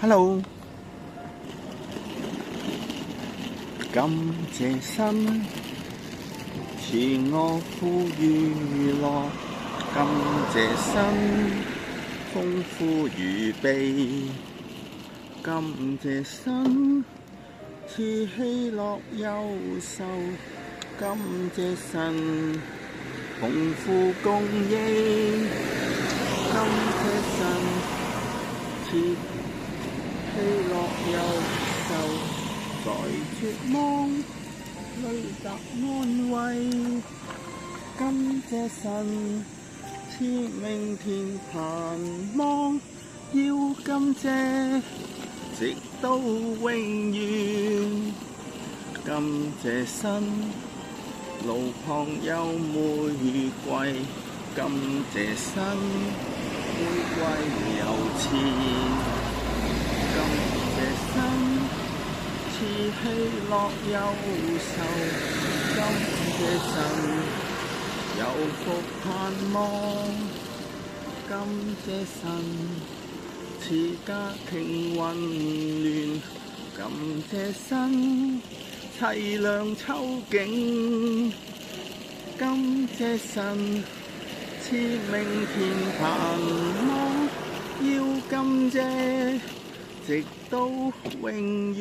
Hello，感謝神賜我富裕樂，感謝神豐富預備，感謝神賜喜樂憂愁，感謝神豐富供應，感謝神賜喜樂憂愁，在絕望裏得安慰，感謝神賜明天盼望，要感謝直到永遠，感謝神路旁有玫瑰，感謝神玫瑰有錢。感謝神賜喜樂憂愁，感謝神有福盼望，感謝神賜家庭溫暖，感謝神凄涼秋景，感謝神賜明天盼望，要感謝直到永遠。